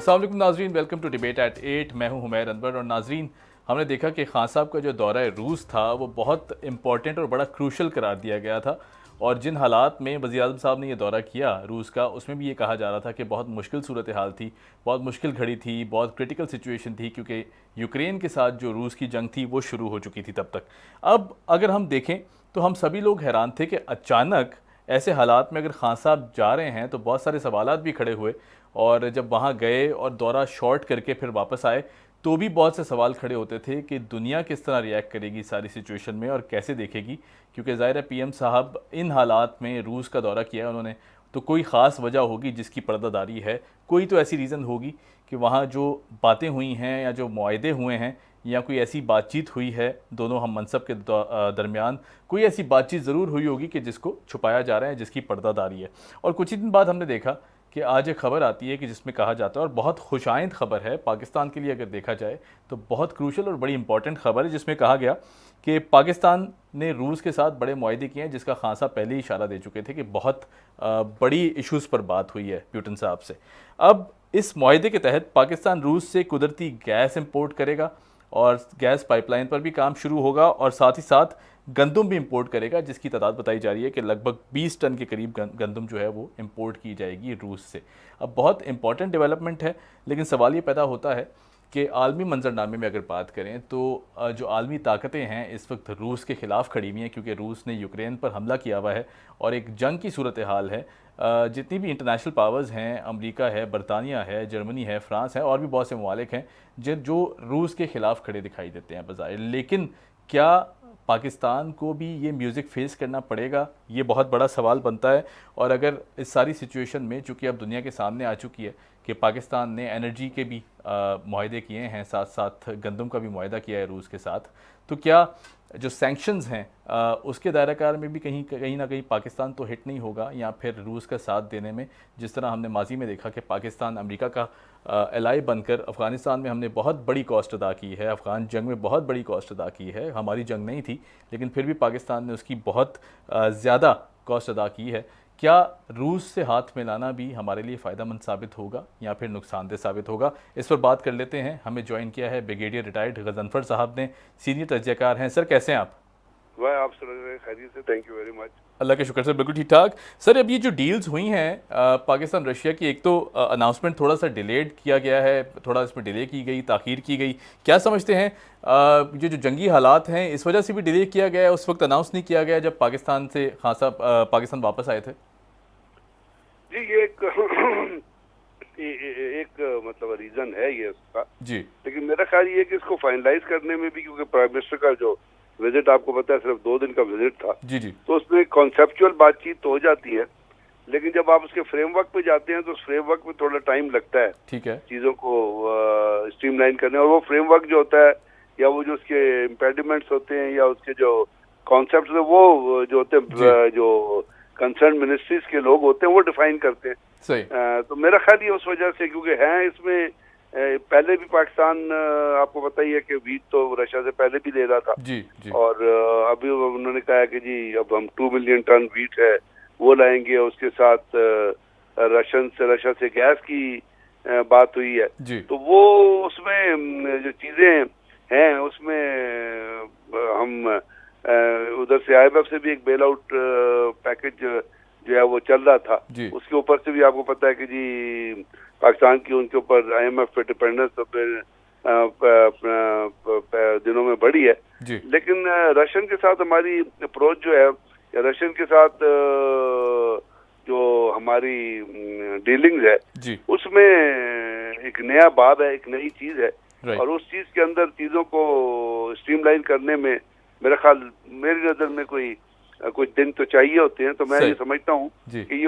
अस्सलाम वालेकुम नाजरीन, वेलकम टू डिबेट एट 8। मैं हूं हुमैर अनवर। और नाजरीन, हमने देखा कि खान साहब का जो दौरा रूस था वो बहुत इंपॉर्टेंट और बड़ा क्रूशल करार दिया गया था। और जिन हालात में वज़ीर आज़म साहब ने ये दौरा किया रूस का, उसमें भी ये कहा जा रहा था कि बहुत मुश्किल सूरत हाल थी, बहुत मुश्किल घड़ी थी, बहुत क्रिटिकल सिचुएशन थी, क्योंकि यूक्रेन के साथ जो रूस की जंग थी वो शुरू हो चुकी थी तब तक। अब अगर हम देखें तो हम सभी लोग हैरान थे कि अचानक ऐसे हालात में अगर खान साहब जा रहे हैं तो बहुत सारे सवालात भी खड़े हुए। और जब वहाँ गए और दौरा शॉर्ट करके फिर वापस आए तो भी बहुत से सवाल खड़े होते थे कि दुनिया किस तरह रिएक्ट करेगी सारी सिचुएशन में और कैसे देखेगी, क्योंकि ज़ाहिर है पीएम साहब इन हालात में रूस का दौरा किया है उन्होंने, तो कोई ख़ास वजह होगी जिसकी पर्दादारी है, कोई तो ऐसी रीज़न होगी कि वहाँ जो बातें हुई हैं या जो मुआहदे हुए हैं या कोई ऐसी बातचीत हुई है दोनों हम मनसब के दरमियान, कोई ऐसी बातचीत ज़रूर हुई होगी कि जिसको छुपाया जा रहा है, जिसकी पर्दादारी है। और कुछ ही दिन बाद हमने देखा कि आज एक ख़बर आती है कि जिसमें कहा जाता है, और बहुत खुशाइंद ख़बर है पाकिस्तान के लिए अगर देखा जाए तो बहुत क्रूशल और बड़ी इंपॉर्टेंट ख़बर है, जिसमें कहा गया कि पाकिस्तान ने रूस के साथ बड़े मुआहदे किए हैं, जिसका खान साहब पहले ही इशारा दे चुके थे कि बहुत बड़ी इशूज़ पर बात हुई है प्यूटन साहब से। अब इस मुआहदे के तहत पाकिस्तान रूस से कुदरती गैस इंपोर्ट करेगा और गैस पाइपलाइन पर भी काम शुरू होगा, और साथ ही साथ गंदम भी इंपोर्ट करेगा, जिसकी तादाद बताई जा रही है कि लगभग 20 टन के करीब गंदम जो है वो इंपोर्ट की जाएगी रूस से। अब बहुत इंपॉर्टेंट डेवलपमेंट है, लेकिन सवाल ये पैदा होता है कि आलमी मंजरनामे में अगर बात करें तो जो आलमी ताकतें हैं इस वक्त रूस के ख़िलाफ़ खड़ी हुई हैं, क्योंकि रूस ने यूक्रेन पर हमला किया हुआ है और एक जंग की सूरत हाल है। जितनी भी इंटरनेशनल पावर्स हैं, अमेरिका है, बरतानिया है, जर्मनी है, फ्रांस है, और भी बहुत से ममालिक हैं जो रूस के ख़िलाफ़ खड़े दिखाई देते हैं बज़ाहिर। लेकिन क्या पाकिस्तान को भी ये म्यूज़िक फेस करना पड़ेगा, ये बहुत बड़ा सवाल बनता है। और अगर इस सारी सिचुएशन में, चूँकि अब दुनिया के सामने आ चुकी है कि पाकिस्तान ने एनर्जी के भी मुआहदे किए हैं, साथ साथ गंदम का भी मुआहदा किया है रूस के साथ, तो क्या जो सैंक्शंस हैं उसके दायराकार में भी कहीं ना कहीं पाकिस्तान तो हिट नहीं होगा, या फिर रूस का साथ देने में, जिस तरह हमने माजी में देखा कि पाकिस्तान अमेरिका का एलाई बनकर अफ़गानिस्तान में हमने बहुत बड़ी कॉस्ट अदा की है, अफ़गान जंग में बहुत बड़ी कॉस्ट अदा की है, हमारी जंग नहीं थी लेकिन फिर भी पाकिस्तान ने उसकी बहुत ज़्यादा कॉस्ट अदा की है। क्या रूस से हाथ मिलाना भी हमारे लिए फ़ायदेमंद साबित होगा या फिर नुकसानदेह साबित होगा? इस पर बात कर लेते हैं। हमें ज्वाइन किया है ब्रिगेडियर रिटायर्ड गजनफर साहब ने, सीनियर तजज़ियाकार हैं। सर कैसे हैं आप? वाह, आप खैरियत से, थैंक यू वेरी मच। अल्लाह के शुक्र सर, बिल्कुल ठीक ठाक। सर अब ये जो डील्स हुई हैं पाकिस्तान रशिया की, एक तो अनाउंसमेंट थोड़ा सा डिलेड किया गया है, थोड़ा इसमें डिले की गई, ताख़ीर की गई, क्या समझते हैं जो जंगी हालात हैं इस वजह से भी डिले किया गया है? उस वक्त अनाउंस नहीं किया गया जब पाकिस्तान से खासा पाकिस्तान वापस आए थे? जी, ये एक मतलब रीज़न है ये उसका जी, लेकिन मेरा ख्याल ये है कि इसको फाइनलाइज करने में भी, क्योंकि प्राइम मिनिस्टर का जो विजिट आपको पता है सिर्फ 2 दिन का विजिट था, जी, जी, तो उसमें कॉन्सेप्चुअल बातचीत तो हो जाती है, लेकिन जब आप उसके फ्रेमवर्क पे जाते हैं तो उस फ्रेमवर्क में थोड़ा टाइम लगता है ठीक है, चीज़ों को स्ट्रीमलाइन करने। और वो फ्रेमवर्क जो होता है, या वो जो उसके इम्पेडिमेंट्स होते हैं, या उसके जो कॉन्सेप्ट है, वो जो होते हैं, जो कंसर्न मिनिस्ट्रीज के लोग होते हैं वो डिफाइन करते हैं। सही। तो मेरा ख्याल ये उस वजह से, क्योंकि हैं इसमें पहले भी पाकिस्तान, आपको पता ही है कि वीट तो रशिया से पहले भी ले रहा था। जी, जी, और अभी उन्होंने कहा है कि जी अब हम 2 मिलियन टन वीट है वो लाएंगे, उसके साथ रशिया से गैस की बात हुई है। जी, तो वो उसमें जो चीजें हैं उसमें हम उधर से IMF से भी एक बेल आउट पैकेज जो है वो चल रहा था, उसके ऊपर से भी आपको पता है कि जी पाकिस्तान की उनके ऊर IMF पे डिपेंडेंस तो दिनों में बढ़ी है। लेकिन रशियन के साथ हमारी अप्रोच जो है, या रशियन के साथ जो हमारी डीलिंग्स है, उसमें एक नया बाब है, एक नई चीज है, और उस चीज के अंदर चीजों को स्ट्रीमलाइन करने में मेरा ख्याल, मेरी नजर में कुछ दिन तो चाहिए होते हैं। तो मैं ये समझता हूँ कि ये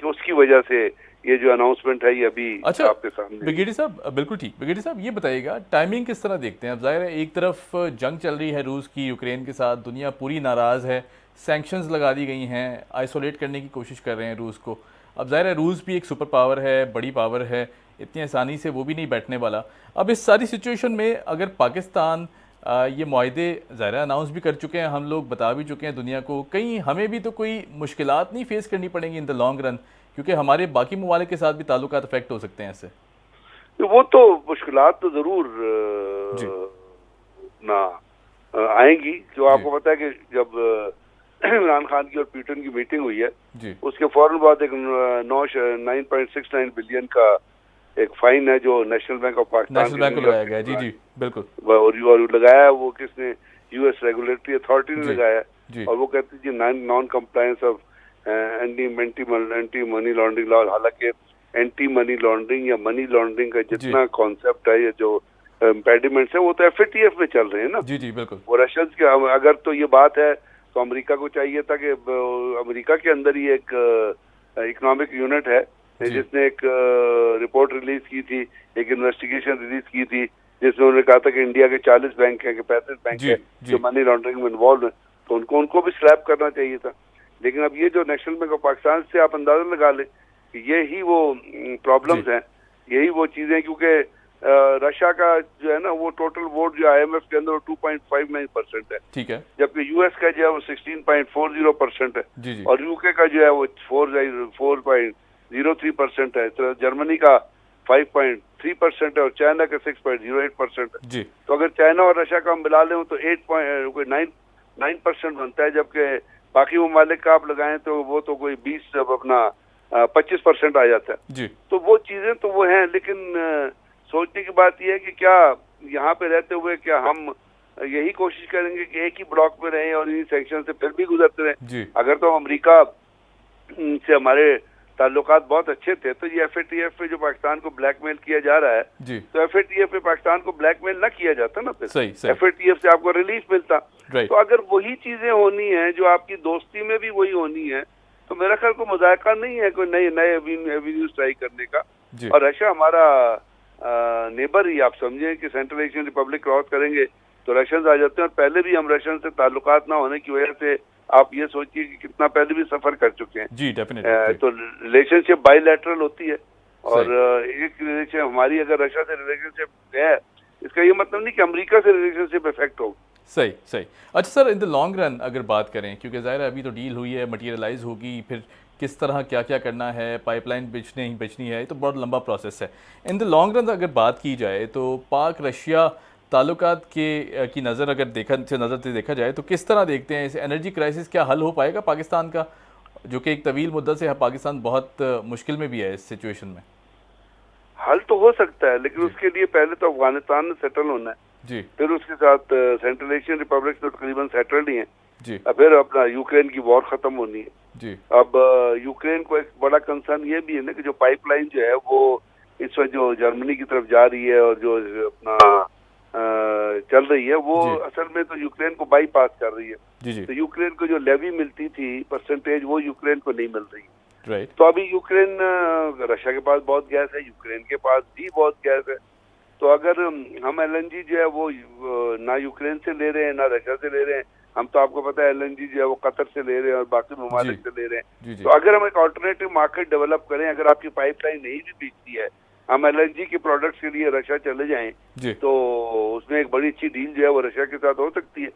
उसकी वजह से ये जो अनाउंसमेंट है ये अभी आपके सामने। ब्रिगेडियर साहब, बिल्कुल ठीक। ब्रिगेडियर साहब ये बताइएगा टाइमिंग किस तरह देखते हैं? अब जाहिर है एक तरफ जंग चल रही है रूस की यूक्रेन के साथ, दुनिया पूरी नाराज़ है, सैंक्शंस लगा दी गई हैं, आइसोलेट करने की कोशिश कर रहे हैं रूस को। अब जाहिर है रूस भी एक सुपर पावर है, बड़ी पावर है, इतनी आसानी से वो भी नहीं बैठने वाला। अब इस सारी सिचुएशन में अगर पाकिस्तान ये मुआहदे ज़ाहिर अनाउंस भी कर चुके हैं, हम लोग बता भी चुके हैं दुनिया को, कहीं हमें भी तो कोई मुश्किलात नहीं फेस करनी पड़ेंगी इन द लॉन्ग रन, क्योंकि हमारे बाकी ममालिक के साथ भी ताल्लुकात अफेक्ट हो सकते हैं इससे? वो तो मुश्किलात तो जरूर ना आएंगी। जो आपको पता है कि जब इमरान खान की और पुतिन की मीटिंग हुई है, उसके फौरन बाद एक 9.69 बिलियन का एक फाइन है जो नेशनल बैंक ऑफ पाकिस्तान को लगाया गया। जी बिल्कुल। और लगाया वो किसने? यूएस रेगुलेटरी अथॉरिटी ने लगाया। और वो कहती है non compliance of anti money laundering law. हालांकि एंटी मनी लॉन्ड्रिंग या मनी लॉन्ड्रिंग का जितना कॉन्सेप्ट है, ये जो इम्पेडिमेंट्स है, वो तो एफएटीएफ में चल रहे हैं ना। जी बिल्कुल। वो रशियंस के अगर तो ये बात है तो अमेरिका को चाहिए था कि अमेरिका के अंदर ही एक इकोनॉमिक यूनिट है जिसने एक रिपोर्ट रिलीज की थी, एक इन्वेस्टिगेशन रिलीज की थी, जिसमें उन्होंने कहा था कि इंडिया के 40 बैंक हैं, 35 बैंक है जो मनी लॉन्ड्रिंग में इन्वॉल्व है, तो उनको भी स्लैप करना चाहिए था। लेकिन अब ये जो नेशनल बैंक ऑफ पाकिस्तान से आप अंदाजा लगा लें कि यही वो प्रॉब्लम्स हैं, यही वो चीजें, क्योंकि रशिया का जो है ना वो टोटल वोट जो आईएमएफ के अंदर 2.59% है, ठीक है, जबकि यूएस का जो है वो 16.40% है, और यूके का जो है वो 4.03% है, तो जर्मनी का 5.3% है और चाइना का 6.08% है। तो अगर चाइना और रशिया का हम मिला लें तो 8.9% बनता है, जबकि बाकी ममालिक का आप लगाएं तो वो तो कोई 25% आ जाता है। तो वो चीजें तो वो हैं, लेकिन सोचने की बात यह है कि क्या यहाँ पे रहते हुए क्या हम यही कोशिश करेंगे कि एक ही ब्लॉक में रहें और इन सैंक्शन से फिर भी गुजरते रहें? अगर तो अमेरिका से हमारे ताल्लुकात बहुत अच्छे थे तो ये एफएटीएफ पे जो पाकिस्तान को ब्लैकमेल किया जा रहा है, तो एफएटीएफ पे पाकिस्तान को ब्लैकमेल ना किया जाता ना, फिर एफएटीएफ से आपको रिलीफ मिलता। तो अगर वही चीजें होनी है जो आपकी दोस्ती में भी वही होनी है, तो मेरा ख्याल को मजाका नहीं है कोई नए एवेन्यूज ट्राई करने का। और रशिया हमारा नेबर ही, आप समझें कि सेंट्रल एशियन रिपब्लिक क्रॉस करेंगे तो रशियंस आ जाते हैं, और पहले भी हम रशियन से ताल्लुकात ना होने की वजह से आप ये सोचिए कि कितना पहले भी सफर कर चुके हैं। जी डेफिनेटली। तो रिलेशनशिप बायलैटरल होती है, और एक रिलेशन हमारी अगर रशिया से रिलेशनशिप है, इसका ये मतलब नहीं कि अमेरिका से रिलेशनशिप इफेक्ट हो। सही। अच्छा sir, in the long run अगर बात करें, क्योंकि ज़ाहिर है अभी तो डील हुई है, मटीरियलाइज होगी, फिर किस तरह क्या क्या करना है, पाइपलाइन बेचनी है, तो बहुत लंबा प्रोसेस है। इन द लॉन्ग रन अगर बात की जाए तो पाक रशिया ताल्लुकात की नज़र से देखा जाए तो किस तरह देखते हैं इस एनर्जी क्राइसिस? क्या हल हो पाएगा पाकिस्तान का, जो कि एक तवील मुद्दत से है, पाकिस्तान बहुत मुश्किल में भी है इस सिचुएशन में? हल तो हो सकता है, लेकिन उसके लिए पहले तो अफगानिस्तान में सेटल होना है जी, फिर उसके साथ सेंट्रल एशियन रिपब्लिक तो तकरीबन सेटल्ड ही है जी, फिर अपना यूक्रेन की वॉर खत्म होनी है जी। अब यूक्रेन को एक बड़ा कंसर्न ये भी है ना कि जो पाइपलाइन जो है वो इस वक्त जो जर्मनी की तरफ जा रही है और जो अपना चल रही है, वो असल में तो यूक्रेन को बाईपास कर रही है। जी। तो यूक्रेन को जो लेवी मिलती थी परसेंटेज, वो यूक्रेन को नहीं मिल रही। राइट। तो अभी यूक्रेन, रशिया के पास बहुत गैस है, यूक्रेन के पास भी बहुत गैस है। तो अगर हम एलएनजी जो है वो ना यूक्रेन से ले रहे हैं ना रशिया से ले रहे हैं, हम तो आपको पता है एलएनजी जो है वो कतर से ले रहे हैं और बाकी ममालिक से ले रहे हैं। तो अगर हम एक ऑल्टरनेटिव मार्केट डेवलप करें, अगर आपकी पाइपलाइन नहीं भी बिकती है, हम एलएनजी के प्रोडक्ट्स के लिए रशिया चले जाएं, तो उसमें एक बड़ी अच्छी डील जो है वो रशिया के साथ हो सकती है।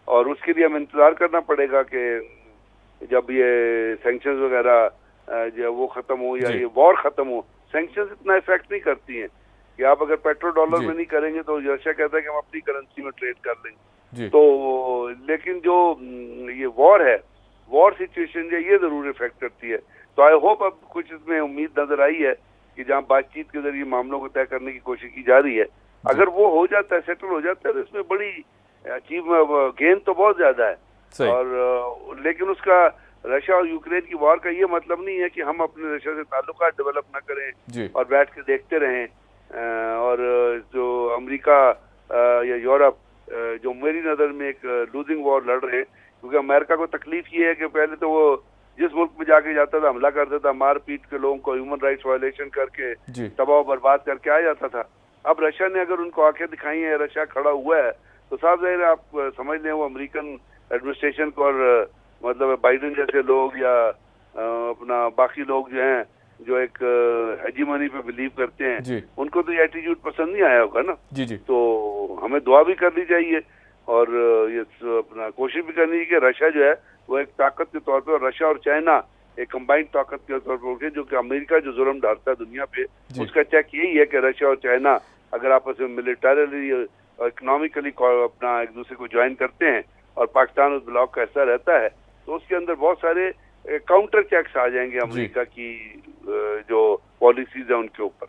और उसके लिए हमें इंतजार करना पड़ेगा कि जब ये सैंक्शंस वगैरह जो है वो खत्म हो या ये वॉर खत्म हो। सैंक्शंस इतना इफेक्ट नहीं करती हैं कि आप अगर पेट्रोल डॉलर में नहीं करेंगे तो रशिया कहता है कि हम अपनी करेंसी में ट्रेड कर लेंगे। तो लेकिन जो ये वॉर है, वॉर सिचुएशन जो ये जरूर इफेक्ट करती है। तो आई होप अब कुछ इसमें उम्मीद नजर आई है कि जहाँ बातचीत के जरिए मामलों को तय करने की कोशिश की जा रही है, अगर वो हो जाता है, सेटल हो जाता है, तो इसमें बड़ी गेन तो बहुत ज्यादा है। और लेकिन उसका रशिया और यूक्रेन की वॉर का ये मतलब नहीं है कि हम अपने रशिया से ताल्लुकात डेवलप ना करें और बैठ के देखते रहें। और जो अमेरिका या यूरोप जो मेरी नज़र में एक लूजिंग वॉर लड़ रहे हैं, क्योंकि अमेरिका को तकलीफ ये है कि पहले तो वो जिस मुल्क में जाके जाता था हमला करता था, मार पीट के लोगों को ह्यूमन राइट्स वायलेशन करके तबाह बर्बाद करके आ जाता था। अब रशिया ने अगर उनको आंखें दिखाई है, रशिया खड़ा हुआ है, तो साफ जाहिर है आप समझ लें वो अमेरिकन एडमिनिस्ट्रेशन को और मतलब बाइडेन जैसे लोग या अपना बाकी लोग जो हैं जो एक हेजीमनी पे बिलीव करते हैं, उनको तो ये एटीट्यूड पसंद नहीं आया होगा ना। तो हमें दुआ भी करनी चाहिए और ये अपना कोशिश भी करनी चाहिए कि रशिया जो है वो एक ताकत के तौर पे, और रशिया और चाइना एक कंबाइंड ताकत के तौर पर उठे, जो कि अमेरिका जो जुल्म डालता है दुनिया पे, उसका चेक यही है कि रशिया और चाइना अगर आपस में मिलिटरली और इकोनॉमिकली अपना एक दूसरे को ज्वाइन करते हैं और पाकिस्तान उस ब्लॉक का हिस्सा रहता है, तो उसके अंदर बहुत सारे काउंटर चेक्स आ जाएंगे अमेरिका की जो पॉलिसीज है उनके ऊपर।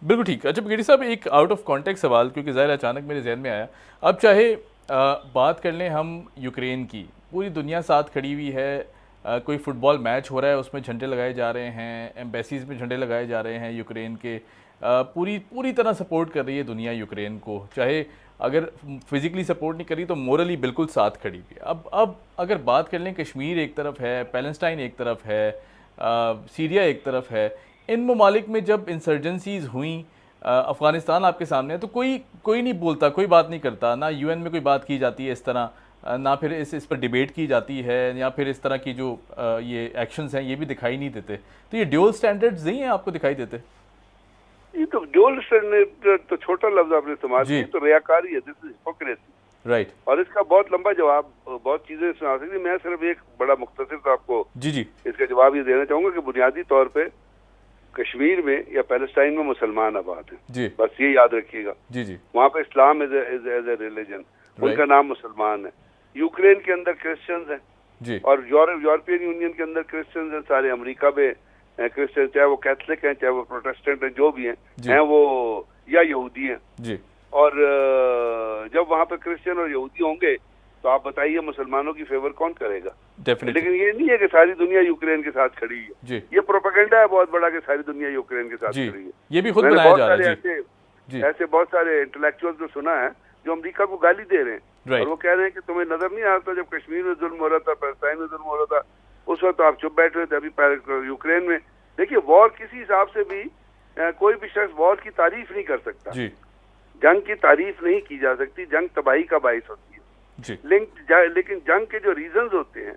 बिल्कुल ठीक। अच्छा ब्रिगेडियर साहब, एक आउट ऑफ कॉन्टेक्स्ट सवाल, क्योंकि ज़ाहिर अचानक मेरे जहन में आया, अब चाहे बात कर लें हम यूक्रेन की, पूरी दुनिया साथ खड़ी हुई है, कोई फुटबॉल मैच हो रहा है उसमें झंडे लगाए जा रहे हैं, एम्बेसीज में झंडे लगाए जा रहे हैं यूक्रेन के, पूरी तरह सपोर्ट कर रही है दुनिया यूक्रेन को, चाहे अगर फिजिकली सपोर्ट नहीं करी तो मोरली बिल्कुल साथ खड़ी हुई है। अब अगर बात कर लें, कश्मीर एक तरफ है, पैलेस्टाइन एक तरफ है, सीरिया एक तरफ है, इन ममालिक में जब इंसर्जेंसीज हुई, अफ़गानिस्तान आपके सामने है, तो कोई नहीं बोलता, कोई बात नहीं करता, ना यूएन में कोई बात की जाती है इस तरह, ना फिर इस पर डिबेट की जाती है, या फिर इस तरह की जो ये एक्शंस हैं ये भी दिखाई नहीं देते। तो ये ड्यूल स्टैंडर्ड्स नहीं है आपको दिखाई देते? ये तो ड्यूल स्टैंडर्ड तो छोटा लफ्ज आपने इस्तेमाल किया, तो रियाकारी है, दिस इज हिपोक्रेसी। राइट। और इसका बहुत लंबा जवाब, बहुत चीजें सुना सकती, मैं सिर्फ एक बड़ा मुख्तसर तो आपको इसका जवाब ये देना चाहूंगा कि बुनियादी तौर पे कश्मीर में या पैलेस्टाइन में मुसलमान आबाद हैं, बस ये याद रखिएगा। वहाँ पे इस्लाम इज ए रिलीजन, उनका नाम मुसलमान है। यूक्रेन के अंदर क्रिश्चियंस हैं, और यूरोपियन यूनियन के अंदर क्रिश्चियंस हैं, सारे अमेरिका में क्रिश्चियन, चाहे वो कैथलिक हैं, चाहे वो प्रोटेस्टेंट हैं, जो भी हैं वो या यहूदी हैं। और जब वहाँ पे क्रिश्चियन और यहूदी होंगे तो आप बताइए मुसलमानों की फेवर कौन करेगा? लेकिन ये नहीं है कि सारी दुनिया यूक्रेन के साथ खड़ी है, ये प्रोपेगेंडा है बहुत बड़ा कि सारी दुनिया यूक्रेन के साथ खड़ी है। ये भी खुद बनाया जा रहा है। ऐसे बहुत सारे इंटेलेक्चुअल को सुना है जो अमेरिका को गाली दे रहे हैं, और वो कह रहे हैं कि तुम्हें नजर नहीं आता जब कश्मीर में जुल्म हो रहा था, पैलेस्टाइन में जुल्म हो रहा था, उस वक्त आप चुप बैठ रहे थे, अभी यूक्रेन में देखिए वॉर किसी हिसाब से भी कोई भी शख्स वॉर की तारीफ नहीं कर सकता, जंग की तारीफ नहीं की जा सकती, जंग तबाही का बाइस होती है। लेकिन जंग के जो रीजंस होते हैं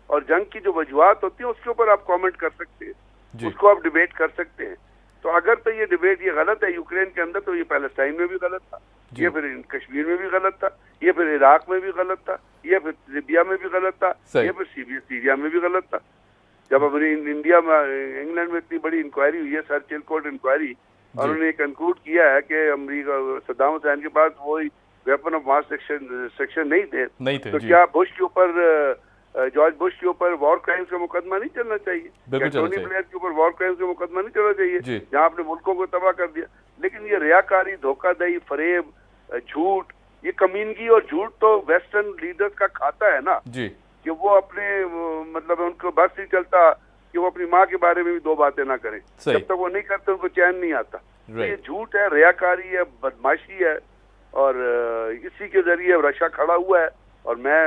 और जंग की जो वजूहात होती है उसके ऊपर आप कमेंट कर सकते हैं, उसको आप डिबेट कर सकते हैं। तो अगर तो ये डिबेट ये गलत है यूक्रेन के अंदर, तो ये पैलेस्टाइन में भी गलत था, ये फिर कश्मीर में भी गलत था, ये फिर इराक में भी गलत था, ये फिर लिबिया में भी गलत था, ये फिर सीरिया में भी गलत था। जब अपनी इंडिया में इंग्लैंड में इतनी बड़ी इंक्वायरी हुई है, सर चिलकोट इंक्वायरी, और उन्होंने कंक्लूड किया है कि अमेरिका सद्दाम हुसैन के पास वही वेपन ऑफ मास डिस्ट्रक्शन नहीं थे, तो क्या बुश के ऊपर, जॉर्ज बुश के ऊपर वॉर क्राइम्स का मुकदमा नहीं चलना चाहिए? टोनी ब्लेयर के ऊपर वॉर क्राइम्स का मुकदमा नहीं चलना चाहिए, जहां आपने मुल्कों को तबाह कर दिया? लेकिन ये रियाकारी, धोखाधड़ी, फरेब, झूठ, ये कमीनगी और झूठ तो वेस्टर्न लीडर्स का खाता है ना, कि वो अपने मतलब उनको बस नहीं चलता कि वो अपनी माँ के बारे में भी दो बातें ना करें, जब तक वो नहीं करते उनको चैन नहीं आता। ये झूठ है, रियाकारी है, बदमाशी है, और इसी के जरिए रशिया खड़ा हुआ है। और मैं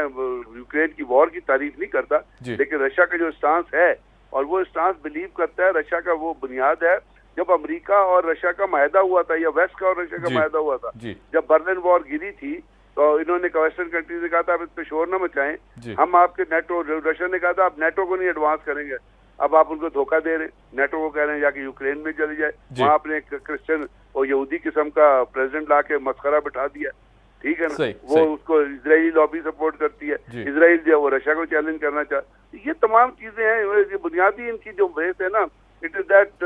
यूक्रेन की वॉर की तारीफ नहीं करता, लेकिन रशिया का जो स्टांस है, और वो स्टांस बिलीव करता है, रशिया का वो बुनियाद है, जब अमेरिका और रशिया का माहदा हुआ था, या वेस्ट का और रशिया का माहदा हुआ था, जब बर्लिन वॉर गिरी थी, तो इन्होंने वेस्टर्न कंट्रीज ने कहा था आप इस पे शोर न मचाएं, हम आपके नेटो, रशिया ने कहा था आप नेटो को नहीं एडवांस करेंगे, अब आप उनको धोखा दे रहे हैं, नेटो को कह रहे हैं जाके यूक्रेन में चली जाए, वहाँ आपने एक क्रिश्चियन और यहूदी किस्म का प्रेसिडेंट ला के मस्खरा बिठा दिया, ठीक है ना? वो उसको इजरायली लॉबी सपोर्ट करती है, इजराइल जो है वो रशिया को चैलेंज करना चाहता। ये तमाम चीजें हैं, ये बुनियादी इनकी जो बेस है ना, इट इज दैट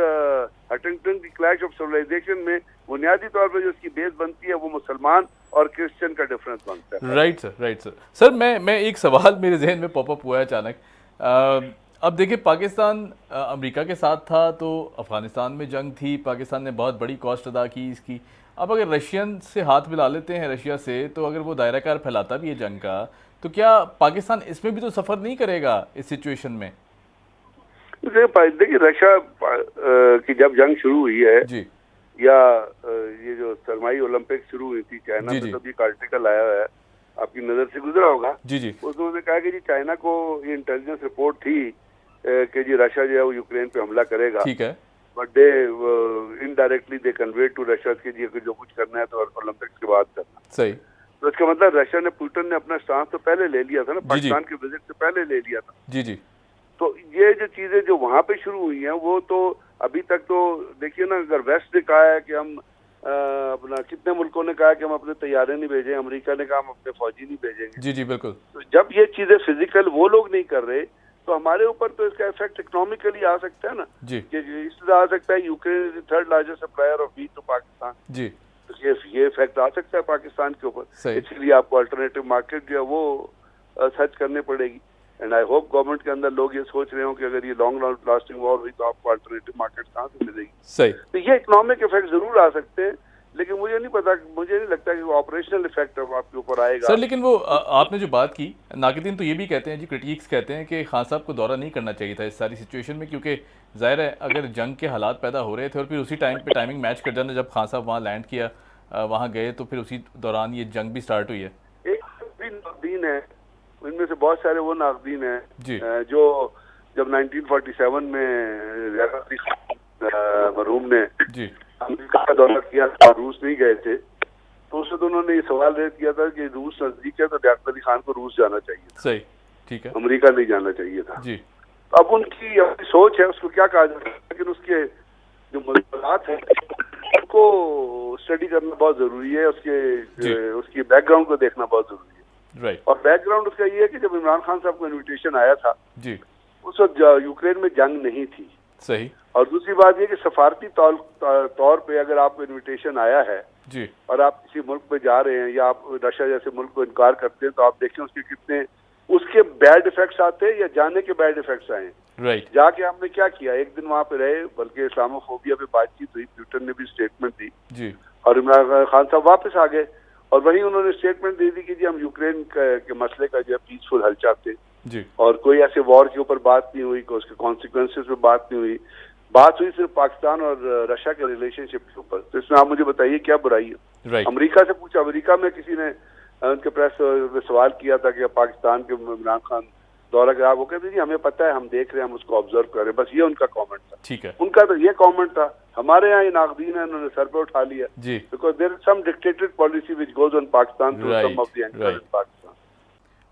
हंटिंगटन की क्लैश ऑफ सिविलाइजेशन में बुनियादी तौर पर जो इसकी बेस बनती है वो मुसलमान और क्रिश्चियन का डिफरेंस बनता है। Right sir. सर मैं एक सवाल मेरे जहन में पॉपअप हुआ है अचानक। अब देखिए, पाकिस्तान अमेरिका के साथ था तो अफ़गानिस्तान में जंग थी, पाकिस्तान ने बहुत बड़ी कॉस्ट अदा की इसकी। अब अगर रशियन से हाथ मिला लेते हैं रशिया से, तो अगर वो दायराकार फैलाता भी है जंग का, तो क्या पाकिस्तान इसमें भी तो सफ़र नहीं करेगा इस सिचुएशन में? देखिए रशिया की जब जंग शुरू हुई है या ये जो सरमाई ओलंपिक शुरू हुई थी चाइना में, तब ये आर्टिकल आया है, आपकी नजर से गुजरा होगा। उसने कहा कि जी चाइना को ये इंटेलिजेंस रिपोर्ट थी कि जी रशिया जो है वो यूक्रेन पे हमला करेगा, ठीक है, but they indirectly they convey to Russia कि जी जो कुछ करना है तो ओलंपिक्स के बाद करना। सही। तो इसका मतलब रशिया ने, पुतिन ने अपना स्टांस तो पहले ले लिया था ना, पाकिस्तान के विजिट से पहले ले लिया था। तो ये जो चीजें जो वहां पे शुरू हुई हैं वो तो अभी तक तो देखिए ना, अगर वेस्ट ने कहा है कि हम अपना, कितने मुल्कों ने कहा कि हम अपने तैयारे नहीं भेजें, अमेरिका ने कहा हम अपने फौजी नहीं भेजेंगे। जी बिल्कुल। तो जब ये चीजें फिजिकल वो लोग नहीं कर रहे, तो हमारे ऊपर तो इसका इफेक्ट इकोनॉमिकली आ सकता है ना जी, कि इसलिए आ सकता है। Ukraine is the third largest supplier of wheat to Pakistan जी, तो ये इफेक्ट आ सकता है पाकिस्तान के ऊपर। इसलिए आपको अल्टरनेटिव मार्केट जो है वो सर्च करने पड़ेगी। एंड आई होप गवर्नमेंट के अंदर लोग ये सोच रहे हो कि अगर ये लॉन्ग लास्टिंग वॉर हुई तो आपको अल्टरनेटिव मार्केट कहाँ से मिलेगी। सही। तो ये इकोनॉमिक इफेक्ट जरूर आ सकते हैं, लेकिन मुझे नहीं लगता कि वो ऑपरेशनल इफेक्ट आपके ऊपर आएगा। सर लेकिन वो आपने जो बात की, नाकिदीन तो ये भी कहते हैं जी, क्रिटिक्स कहते हैं कि खान साहब को दौरा नहीं करना चाहिए था इस सारी सिचुएशन में, क्योंकि जाहिर है अगर जंग के हालात पैदा हो रहे थे और फिर उसी टाइम पे टाइमिंग मैच कर जाना, जब खान साहब वहाँ लैंड किया, वहाँ गए, तो फिर उसी दौरान ये जंग भी स्टार्ट हुई है। एक नाकदीन है, इनमें से बहुत सारे वो नाकदीन हैं जो जब 1947 में मरहूम ने अमेरिका का दौरा किया था, रूस नहीं गए थे, तो उससे तो उन्होंने ये सवाल रेज किया था कि रूस नजदीक है तो लियाकत अली खान को रूस जाना चाहिए था। सही, ठीक है, अमेरिका नहीं जाना चाहिए था जी। अब उनकी अपनी सोच है, उसको क्या कहा जाता है, लेकिन उसके जो मसलात है उनको स्टडी करना बहुत जरूरी है, उसकी बैकग्राउंड को देखना बहुत जरूरी है। राइट। और बैकग्राउंड उसका ये है कि जब इमरान खान साहब को इन्विटेशन आया था जी, उस वक्त यूक्रेन में जंग नहीं थी। सही। और दूसरी बात ये कि सफारती तौर पे अगर आपको इन्विटेशन आया है जी, और आप किसी मुल्क पे जा रहे हैं या आप रशिया जैसे मुल्क को इनकार करते हैं, तो आप देखें उसके कितने उसके बैड इफेक्ट्स आते हैं या जाने के बैड इफेक्ट्स आए। राइट। जाके हमने क्या किया, एक दिन वहाँ पे रहे, बल्कि इस्लामोफोबिया पे बातचीत हुई, ट्विटर ने भी स्टेटमेंट दी जी, और इमरान खान साहब वापस आ गए और वहीं उन्होंने स्टेटमेंट दे दी कि जी हम यूक्रेन के मसले का जो है पीसफुल हल चाहते हैं जी, और कोई ऐसे वॉर के ऊपर बात नहीं हुई, कोई उसके कॉन्सिक्वेंसेस पे बात नहीं हुई, बात हुई सिर्फ पाकिस्तान और रशिया के रिलेशनशिप के ऊपर। तो इसमें आप मुझे बताइए क्या बुराई है। राइट। अमेरिका से पूछा, अमेरिका में किसी ने उनके प्रेस में सवाल किया था कि पाकिस्तान के इमरान खान दौरा करा, वो कहते जी हमें पता है, हम देख रहे हैं, हम उसको ऑब्जर्व कर रहे हैं, बस ये उनका कमेंट था। ठीक है, उनका तो ये कमेंट था। हमारे यहाँ ये नाकदीन है, उन्होंने सर पे उठा लिया जी, because there is some dictated policy which goes on Pakistan through some of the anchor in Pakistan.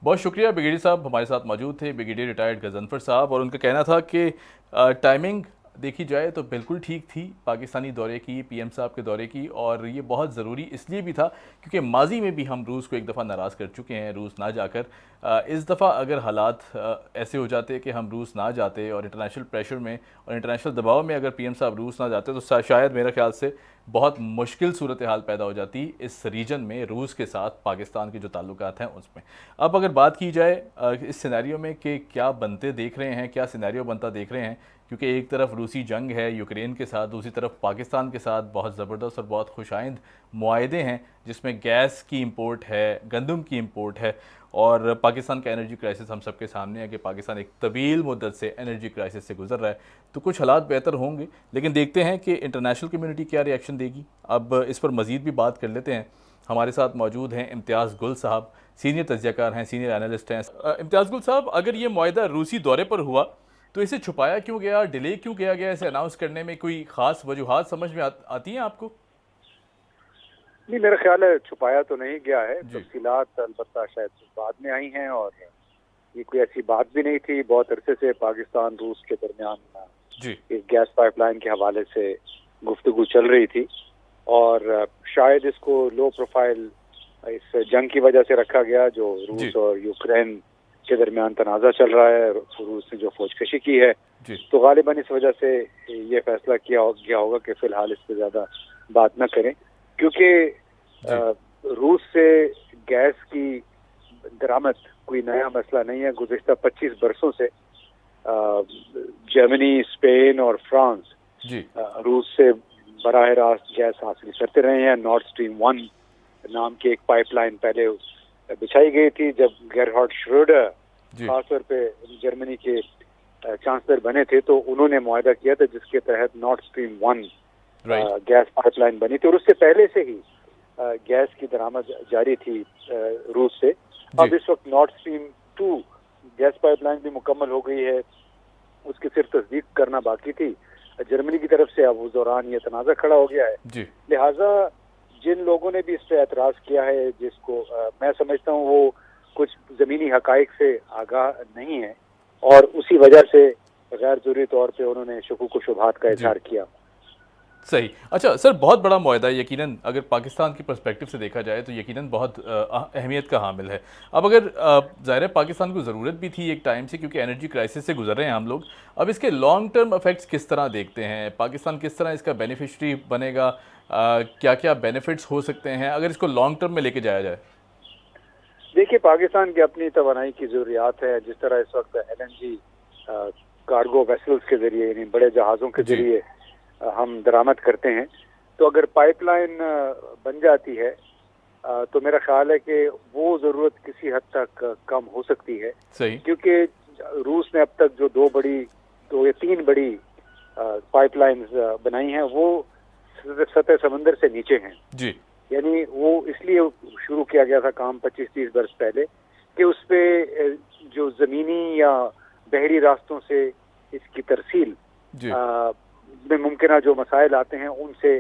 बहुत शुक्रिया। ब्रिगेडियर साहब हमारे साथ मौजूद थे, ब्रिगेडियर रिटायर्ड गजनफर साहब, और उनका कहना था कि टाइमिंग देखी जाए तो बिल्कुल ठीक थी पाकिस्तानी दौरे की, पीएम साहब के दौरे की, और ये बहुत ज़रूरी इसलिए भी था क्योंकि माजी में भी हम रूस को एक दफ़ा नाराज़ कर चुके हैं, रूस ना जाकर। इस दफ़ा अगर हालात ऐसे हो जाते कि हम रूस ना जाते और इंटरनेशनल प्रेशर में और इंटरनेशनल दबाव में अगर पीएम साहब रूस ना जाते, तो शायद मेरे ख्याल से बहुत मुश्किल सूरत हाल पैदा हो जाती इस रीजन में, रूस के साथ पाकिस्तान के जो ताल्लुकात हैं उसमें। अब अगर बात की जाए इस सिनेरियो में कि क्या बनते देख रहे हैं, क्या सिनेरियो बनता देख रहे हैं, क्योंकि एक तरफ रूसी जंग है यूक्रेन के साथ, दूसरी तरफ पाकिस्तान के साथ बहुत ज़बरदस्त और बहुत खुशाइंद मुआहदे हैं जिसमें गैस की इंपोर्ट है, गंदम की इंपोर्ट है, और पाकिस्तान का एनर्जी क्राइसिस हम सबके सामने है कि पाकिस्तान एक तवील मुद्दत से एनर्जी क्राइसिस से गुजर रहा है। तो कुछ हालात बेहतर होंगे, लेकिन देखते हैं कि इंटरनेशनल कम्युनिटी क्या रिएक्शन देगी। अब इस पर मज़ीद भी बात कर लेते हैं। हमारे साथ मौजूद हैं इम्तियाज़ गुल साहब, सीनियर तज्ज़ियाकार हैं, सीनियर एनालिस्ट हैं। इम्तियाज़ गुल साहब, अगर ये मुआहदा रूसी दौरे पर हुआ तो इसे छुपाया क्यों गया, डिले क्यों किया गया, इसे अनाउंस करने में कोई ख़ास वजूहात समझ में आती हैं आपको? नहीं, मेरा ख्याल है छुपाया तो नहीं गया है, तफसीलात अलबत्ता शायद बाद में आई हैं, और ये कोई ऐसी बात भी नहीं थी। बहुत अरसे से पाकिस्तान रूस के दरमियान इस गैस पाइपलाइन के हवाले से गुफ्तगू चल रही थी, और शायद इसको लो प्रोफाइल इस जंग की वजह से रखा गया जो रूस और यूक्रेन के दरमियान तनाज़ा चल रहा है। रूस ने जो फौजकशी की है, तो गालिबन इस वजह से ये फैसला किया गया होगा कि फिलहाल इस पर ज़्यादा बात न करें, क्योंकि रूस से गैस की दरामद कोई नया मसला नहीं है। गुज़िश्ता 25 बरसों से जर्मनी, स्पेन और फ्रांस रूस से बराह रास्त गैस हासिल करते रहे हैं। नॉर्थ स्ट्रीम 1 नाम की एक पाइपलाइन पहले बिछाई गई थी जब गेरहार्ड श्रोडर खासतौर पे जर्मनी के चांसलर बने थे, तो उन्होंने मुआहदा किया था जिसके तहत नॉर्थ स्ट्रीम 1 गैस पाइपलाइन बनी थी, और उससे पहले से ही गैस की दरामद जारी थी रूस से। अब इस वक्त नॉर्थ स्ट्रीम 2 गैस पाइपलाइन भी मुकम्मल हो गई है, उसकी सिर्फ तस्दीक करना बाकी थी जर्मनी की तरफ से। अब उस दौरान ये तनाज़ा खड़ा हो गया है, लिहाजा जिन लोगों ने भी इस पर एतराज़ किया है, जिसको मैं समझता हूँ वो कुछ ज़मीनी हकाइक से आगाह नहीं है, और उसी वजह से गैर ज़रूरी तौर पे उन्होंने शुकूक व शुबहात का इज़हार किया। सही। अच्छा सर, बहुत बड़ा मुआहदा है यकीनन, अगर पाकिस्तान की पर्सपेक्टिव से देखा जाए तो यकीनन बहुत अहमियत का हामिल है। अब अगर ज़ाहिर है पाकिस्तान को ज़रूरत भी थी एक टाइम से, क्योंकि एनर्जी क्राइसिस से गुजर रहे हैं हम लोग। अब इसके लॉन्ग टर्म इफेक्ट्स किस तरह देखते हैं, पाकिस्तान किस तरह इसका बेनिफिशरी बनेगा, क्या क्या बेनिफिट्स हो सकते हैं अगर इसको लॉन्ग टर्म में लेके जाया जाए? देखिए, पाकिस्तान की अपनी तवानाई की ज़रूरियात है। जिस तरह इस वक्त LNG कार्गो वेसल्स के जरिए, यानी बड़े जहाज़ों के जरिए हम दरामद करते हैं, तो अगर पाइपलाइन बन जाती है तो मेरा ख्याल है कि वो ज़रूरत किसी हद तक कम हो सकती है। सही। क्योंकि रूस ने अब तक जो 2 या 3 बड़ी पाइपलाइंस बनाई हैं वो सतह समंदर से नीचे हैं जी। यानी वो इसलिए शुरू किया गया था काम 25-30 वर्ष पहले कि उस पे जो ज़मीनी या बहरी रास्तों से इसकी तरसील में मुमकिन जो मसाइल आते हैं उनसे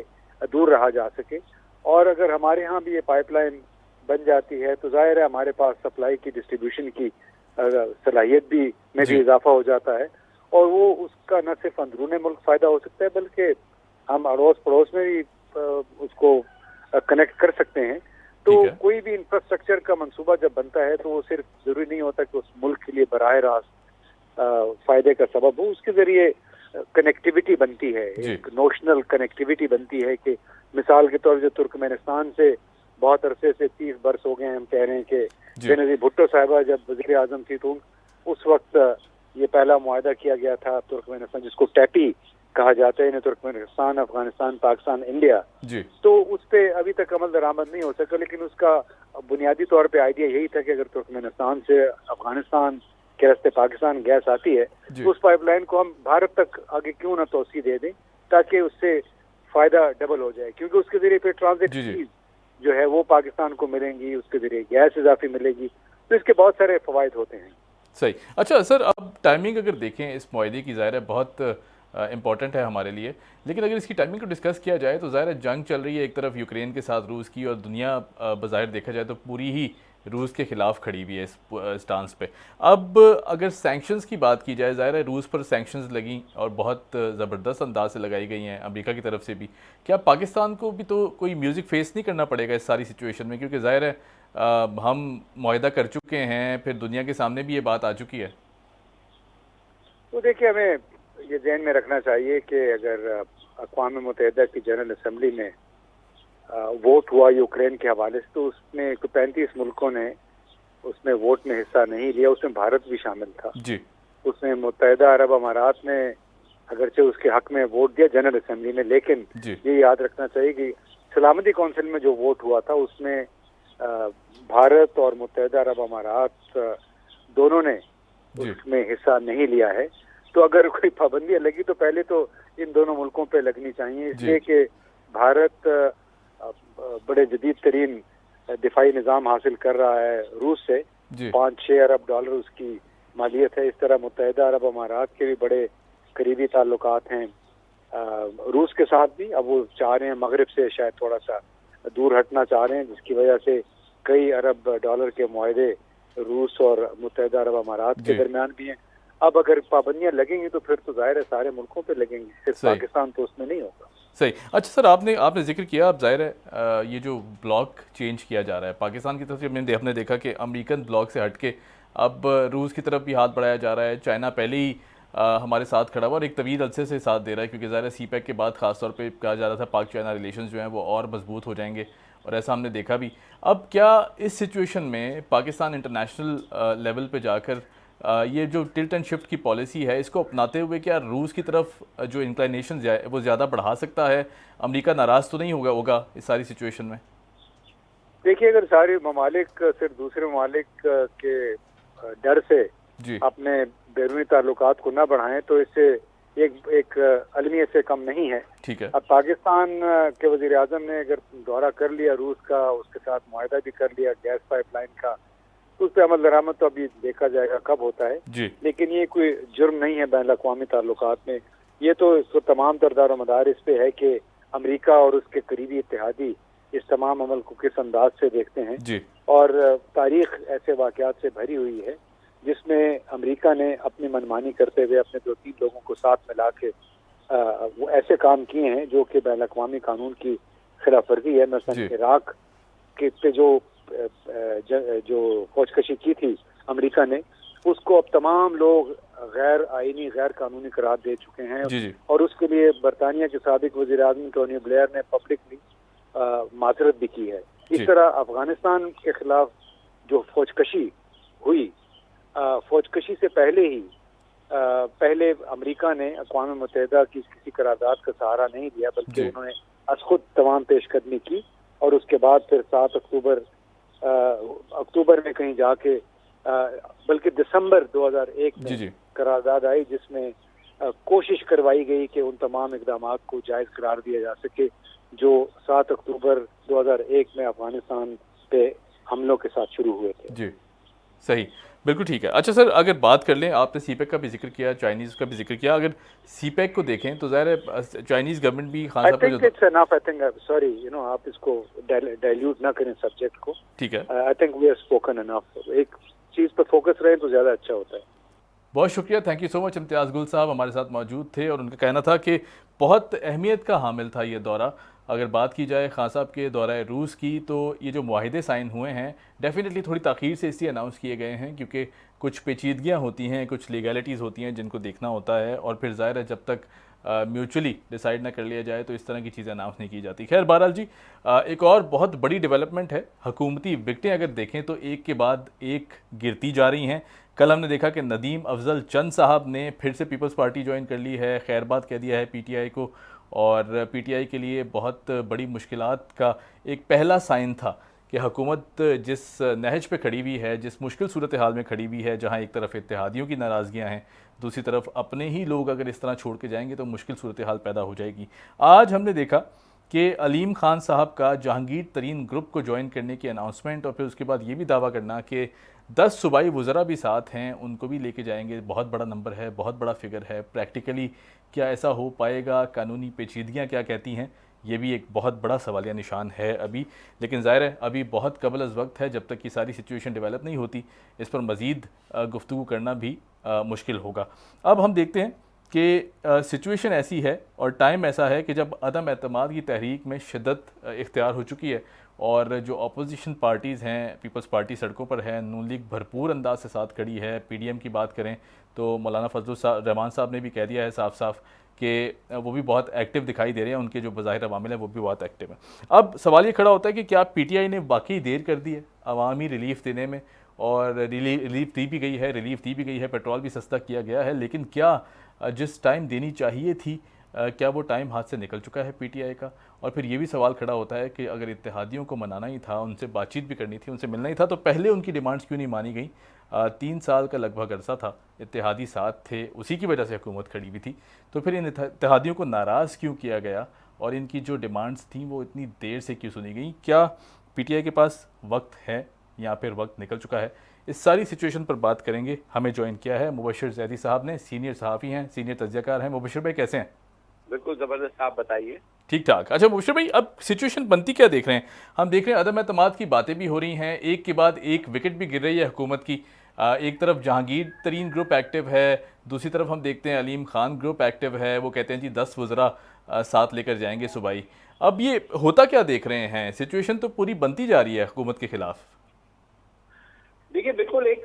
दूर रहा जा सके। और अगर हमारे यहाँ भी ये पाइपलाइन बन जाती है तो जाहिर है हमारे पास सप्लाई की, डिस्ट्रीब्यूशन की सलाहियत भी में भी इजाफा हो जाता है और वो उसका न सिर्फ अंदरूनी मुल्क फ़ायदा हो सकता है बल्कि हम अड़ोस पड़ोस में भी उसको कनेक्ट कर सकते हैं। तो कोई भी इंफ्रास्ट्रक्चर का मंसूबा जब बनता है तो वो सिर्फ ज़रूरी नहीं होता कि उस मुल्क के लिए बराह रास्त फ़ायदे का सबब हो, उसके ज़रिए कनेक्टिविटी बनती है, एक नोशनल कनेक्टिविटी बनती है कि मिसाल के तौर पर तुर्कमेनिस्तान से बहुत अरसे से 30 बरस हो गए हैं, हम कह रहे हैं कि बेनज़ीर भुट्टो साहिबा जब वज़ीर आज़म थी तो उस वक्त ये पहला मुआहदा किया गया था तुर्कमेनिस्तान, जिसको टैपी कहा जाता है, तुर्कमेनिस्तान, अफगानिस्तान, पाकिस्तान, इंडिया। तो उस पर अभी तक अमल दरामद नहीं हो सका, लेकिन उसका बुनियादी तौर पे आइडिया यही था कि अगर तुर्कमेनिस्तान से अफगानिस्तान के रास्ते पाकिस्तान गैस आती है तो उस पाइपलाइन को हम भारत तक आगे क्यों ना तोसी दे दें ताकि उससे फायदा डबल हो जाए, क्योंकि उसके जरिए फिर ट्रांजिट फीस जो है वो पाकिस्तान को मिलेंगी, उसके जरिए गैस इजाफी मिलेगी, तो इसके बहुत सारे फवायद होते हैं। सही। अच्छा सर, अब टाइमिंग अगर देखें इस मुआहदे की, ज़ाहिर है बहुत इम्पॉर्टेंट है हमारे लिए, लेकिन अगर इसकी टाइमिंग को डिस्कस किया जाए तो ज़ाहिर है जंग चल रही है एक तरफ यूक्रेन के साथ रूस की, और दुनिया बज़ाहिर देखा जाए तो पूरी ही रूस के ख़िलाफ़ खड़ी हुई है इस स्टांस पे। अब अगर सैंक्शंस की बात की जाए, ज़ाहिर है रूस पर सैंक्शंस लगी और बहुत ज़बरदस्त अंदाज से लगाई गई हैं अमेरिका की तरफ से भी। क्या पाकिस्तान को भी तो कोई म्यूज़िक फेस नहीं करना पड़ेगा इस सारी सिचुएशन में, क्योंकि ज़ाहिर है हम मुआहदा कर चुके हैं, फिर दुनिया के सामने भी ये बात आ चुकी है? तो देखिए, हमें ये ध्यान में रखना चाहिए कि अगर अक़वाम मुत्तहिदा की जनरल असम्बली में वोट हुआ यूक्रेन के हवाले से, तो उसमें 35 मुल्कों ने उसमें वोट में हिस्सा नहीं लिया, उसमें भारत भी शामिल था जी। उसमें मुत्तहिदा अरब अमारात ने अगरचे उसके हक में वोट दिया जनरल असम्बली में, लेकिन ये याद रखना चाहिए कि सलामती कौंसिल में जो वोट हुआ था उसमें भारत और मुत्तहिदा अरब अमारात दोनों ने उसमें हिस्सा नहीं लिया है। तो अगर कोई पाबंदियां लगी तो पहले तो इन दोनों मुल्कों पे लगनी चाहिए, इसलिए कि भारत बड़े जदीद तरीन दिफाई निज़ाम हासिल कर रहा है रूस से, 5-6 अरब डॉलर उसकी मालियत है। इस तरह मुत्तहिदा अरब अमारात के भी बड़े करीबी ताल्लुकात हैं रूस के साथ भी। अब वो चाह रहे हैं मगरिब से शायद थोड़ा सा दूर हटना चाह रहे हैं, जिसकी वजह से कई अरब डॉलर के मुआहदे रूस और मुत्तहिदा अरब अमारात के दरमियान भी हैं। अब अगर पाबंदियां लगेंगी तो फिर तो जाहिर है सारे मुल्कों पे लगेंगी, सिर्फ पाकिस्तान तो उसमें नहीं होगा। सही। अच्छा सर, आपने जिक्र किया, अब जाहिर है ये जो ब्लॉक चेंज किया जा रहा है पाकिस्तान की तरफ से, हमने देखा कि अमेरिकन ब्लॉक से हटके अब रूस की तरफ भी हाथ बढ़ाया जा रहा है। चाइना पहले ही हमारे साथ खड़ा हुआ और एक तवील अरसे से साथ दे रहा है, क्योंकि ज़ाहिर है CPEC के बाद खासतौर पे कहा जा रहा था पाक चाइना रिलेशंस जो हैं वो और मजबूत हो जाएंगे, और ऐसा हमने देखा भी। अब क्या इस सिचुएशन में पाकिस्तान इंटरनेशनल लेवल पे जाकर ये जो टिल्ट एंड शिफ्ट की पॉलिसी है इसको अपनाते हुए क्या रूस की तरफ जो इंक्लाइनेशन है वो ज़्यादा बढ़ा सकता है? अमेरिका नाराज़ तो नहीं होगा इस सारी सिचुएशन में? देखिए, अगर सारे ममालिक सिर्फ दूसरे ममालिक के डर से अपने बैरूनी ताल्लुकात को न बढ़ाएं तो इससे एक अलमियत से कम नहीं है। ठीक है। अब पाकिस्तान के वज़ीर आज़म ने अगर दौरा कर लिया रूस का, उसके साथ मुआहदा भी कर लिया गैस पाइपलाइन का, तो उस पर अमल दरामद तो अभी देखा जाएगा कब होता है, लेकिन ये कोई जुर्म नहीं है बैन अक़वामी ताल्लुकात में। ये तो इसको तमाम तरदार मदार इस पे है कि अमेरिका और उसके करीबी इत्तेहादी इस तमाम अमल को किस अंदाज से देखते हैं। और तारीख ऐसे वाक़यात से भरी हुई है जिसमें अमेरिका ने अपनी मनमानी करते हुए अपने 2-3 लोगों को साथ मिला के वो ऐसे काम किए हैं जो कि बैन अक़वामी कानून की खिलाफ वर्जी है। मसलन इराक के पे जो फौजकशी की थी अमेरिका ने, उसको अब तमाम लोग गैर आईनी गैर कानूनी करार दे चुके हैं और उसके लिए बरतानिया के साबिक वज़ीर आज़म टोनी ब्लेयर ने पब्लिकली माजरत भी की है। इस तरह अफगानिस्तान के खिलाफ जो फौजकशी हुई, फौजकशी से पहले अमेरिका ने अक़वाम मुत्तहिदा की किसी करारदाद का सहारा नहीं लिया, बल्कि उन्होंने खुद तमाम पेशकदमी की और उसके बाद फिर 7 अक्टूबर में कहीं जाके बल्कि दिसंबर 2001 में करारदाद आई, जिसमें कोशिश करवाई गई कि उन तमाम इक़दामात को जायज़ करार दिया जा सके जो 7 अक्टूबर 2001 में अफगानिस्तान पे हमलों के साथ शुरू हुए थे। जी सही, बिल्कुल ठीक है। अच्छा सर, अगर बात कर लें, आपने सीपेक का भी जिक्र किया, चाइनीज़ का भी जिक्र किया, अगर सीपेक को देखें तो ज़ाहिर है चाइनीज़ गवर्नमेंट भी खान साहब आप इसको डाइल्यूट ना करें सब्जेक्ट को। ठीक है, I think we have spoken enough. एक चीज़ पर फोकस रहे तो ज़्यादा अच्छा होता है। बहुत शुक्रिया, थैंक यू सो मच। इम्तियाज़ गुल साहब हमारे साथ मौजूद थे और उनका कहना था कि बहुत अहमियत का हामिल था ये दौरा। अगर बात की जाए खान साहब के दौरा रूस की, तो ये जो मुआहिदे साइन हुए हैं डेफिनेटली थोड़ी ताख़ीर से इसलिए अनाउंस किए गए हैं क्योंकि कुछ पेचीदगियाँ होती हैं, कुछ लीगैलिटीज़ होती हैं जिनको देखना होता है, और फिर ज़ाहिर है जब तक म्यूचुअली डिसाइड ना कर लिया जाए तो इस तरह की चीज़ें अनाउंस नहीं की जाती। खैर बहरहाल जी, एक और बहुत बड़ी डेवलपमेंट है, हुकूमती विकटें अगर देखें तो एक के बाद एक गिरती जा रही हैं। कल हमने देखा कि नदीम अफजल चंद साहब ने फिर से पीपल्स पार्टी ज्वाइन कर ली है, खैरबाद कह दिया है पीटीआई को, और पीटीआई के लिए बहुत बड़ी मुश्किलात का एक पहला साइन था कि हुकूमत जिस नहज पे खड़ी हुई है, जिस मुश्किल सूरत हाल में खड़ी हुई है, जहाँ एक तरफ इत्तेहादियों की नाराज़गियाँ हैं, दूसरी तरफ अपने ही लोग अगर इस तरह छोड़ के जाएंगे तो मुश्किल सूरत हाल पैदा हो जाएगी। आज हमने देखा कि अलीम खान साहब का जहांगीर तरीन ग्रुप को ज्वाइन करने की अनाउंसमेंट, और फिर उसके बाद ये भी दावा करना कि 10 सूबाई वज़रा भी साथ हैं, उनको भी लेके जाएंगे। बहुत बड़ा नंबर है, बहुत बड़ा फिगर है। प्रैक्टिकली क्या ऐसा हो पाएगा? कानूनी पेचीदगियाँ क्या कहती हैं? ये भी एक बहुत बड़ा सवालिया निशान है अभी, लेकिन ज़ाहिर है अभी बहुत कबल अज़ वक्त है, जब तक कि सारी सिचुएशन डेवलप नहीं होती इस पर मज़ीद गुफ्तगू करना भी मुश्किल होगा। अब हम देखते हैं कि सिचुएशन ऐसी है और टाइम ऐसा है कि जब अदम एतमाद की तहरीक में शिद्दत इख्तियार हो चुकी है और जो अपोजिशन पार्टीज़ हैं, पीपल्स पार्टी सड़कों पर है, नून लीग भरपूर अंदाज से साथ खड़ी है। पीडीएम की बात करें तो मौलाना फजलुर रहमान साहब ने भी कह दिया है साफ साफ कि वो भी बहुत एक्टिव दिखाई दे रहे हैं, उनके जो बज़ाहिर अवामिल हैं वो भी बहुत एक्टिव हैं। अब सवाल ये खड़ा होता है कि क्या पीटीआई ने वाकई देर कर दी है अवामी रिलीफ देने में, और रिलीफ दी भी गई है, पेट्रोल भी सस्ता किया गया है, लेकिन क्या जिस टाइम देनी चाहिए थी क्या वो टाइम हाथ से निकल चुका है पीटीआई का? और फिर ये भी सवाल खड़ा होता है कि अगर इत्तेहादियों को मनाना ही था, उनसे बातचीत भी करनी थी, उनसे मिलना ही था, तो पहले उनकी डिमांड्स क्यों नहीं मानी गई? 3 साल का लगभग अरसा था, इत्तेहादी साथ थे, उसी की वजह से हुकूमत खड़ी हुई थी, तो फिर इन इत्तेहादियों को नाराज़ क्यों किया गया और इनकी जो डिमांड्स थी वो इतनी देर से क्यों सुनी गई? क्या पीटीआई के पास वक्त है या फिर वक्त निकल चुका है? इस सारी सिचुएशन पर बात करेंगे। हमें ज्वाइन किया है मुबशिर जैदी साहब ने, सीनियर सहाफ़ी हैं, सीनियर तज्ज़ियाकार हैं। मुबशिर भाई कैसे हैं? बिल्कुल ज़बरदस्त, आप बताइए। ठीक ठाक। अच्छा मुबशिर भाई, अब सिचुएशन बनती क्या देख रहे हैं? हम देख रहे हैं अदम एतमाद की बातें भी हो रही हैं, एक के बाद एक विकेट भी गिर रही है हुकूमत की। एक तरफ जहांगीर तरीन ग्रुप एक्टिव है, दूसरी तरफ हम देखते हैं अलीम खान ग्रुप एक्टिव है, वो कहते हैं जी 10 वज़रा साथ लेकर जाएंगे सूबाई। अब ये होता क्या देख रहे हैं? सिचुएशन तो पूरी बनती जा रही है हुकूमत के खिलाफ। देखिए बिल्कुल एक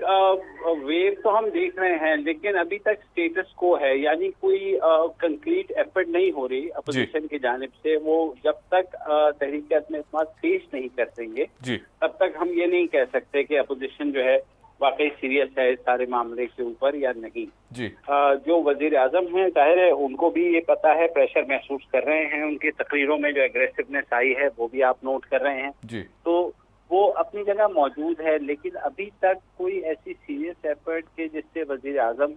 वेव तो हम देख रहे हैं, लेकिन अभी तक स्टेटस को है, यानी कोई कंक्रीट एफर्ट नहीं हो रही अपोजिशन की जानिब से। वो जब तक तहरीक एतमाद पेश नहीं कर देंगे तब तक हम ये नहीं कह सकते कि अपोजिशन जो है वाकई सीरियस है इस सारे मामले के ऊपर या नहीं। जो वजीर आजम हैं, जाहिर है उनको भी ये पता है, प्रेशर महसूस कर रहे हैं, उनकी तकरीरों में जो एग्रेसिवनेस आई है वो भी आप नोट कर रहे हैं, तो वो अपनी जगह मौजूद है। लेकिन अभी तक कोई ऐसी सीरियस एफर्ट के जिससे वजीर आजम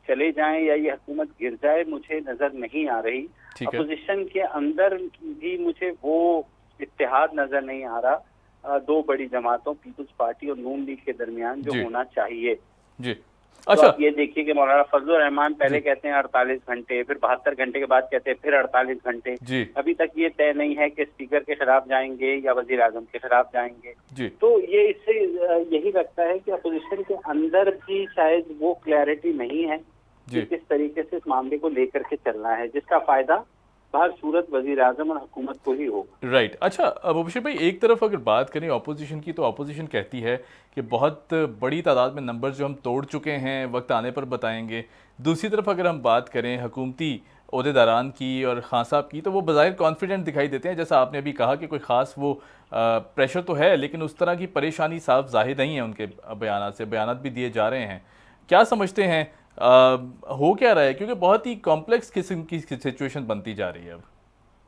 चले जाएं या ये हुकूमत गिर जाए मुझे नजर नहीं आ रही। अपोजिशन के अंदर भी मुझे वो इत्तेहाद नजर नहीं आ रहा 2 बड़ी जमातों पीपल्स पार्टी और नून लीग के दरमियान जो होना चाहिए। अच्छा, तो ये देखिए कि मौलाना फजलुर रहमान पहले कहते हैं 48 घंटे, फिर 72 घंटे के बाद कहते हैं फिर 48 घंटे। अभी तक ये तय नहीं है कि स्पीकर के खिलाफ जाएंगे या वजीर आजम के खिलाफ जाएंगे। तो ये इससे यही लगता है कि अपोजिशन के अंदर भी शायद वो क्लैरिटी नहीं है कि किस तरीके से इस मामले को लेकर के चलना है, जिसका फायदा बाहर सूरत वजीर आजम और हुकूमत को ही होगा। राइट। अच्छा मुबशिर भाई, एक तरफ अगर बात करें अपोजिशन की, तो अपोजिशन कहती है कि बहुत बड़ी तादाद में नंबर जो हम तोड़ चुके हैं, वक्त आने पर बताएंगे। दूसरी तरफ अगर हम बात करें हुकूमती ओहदेदारान की और खान साहब की, तो वो बज़ाहिर कॉन्फिडेंट दिखाई देते हैं, जैसा आपने अभी कहा कि कोई ख़ास वो प्रेशर तो है, लेकिन उस तरह की परेशानी साफ ज़ाहिर नहीं है उनके बयान से। बयान भी दिए जा रहे हैं। क्या समझते हैं हो क्या रहा है, क्योंकि बहुत ही कॉम्प्लेक्स किस्म की सिचुएशन बनती जा रही है अब।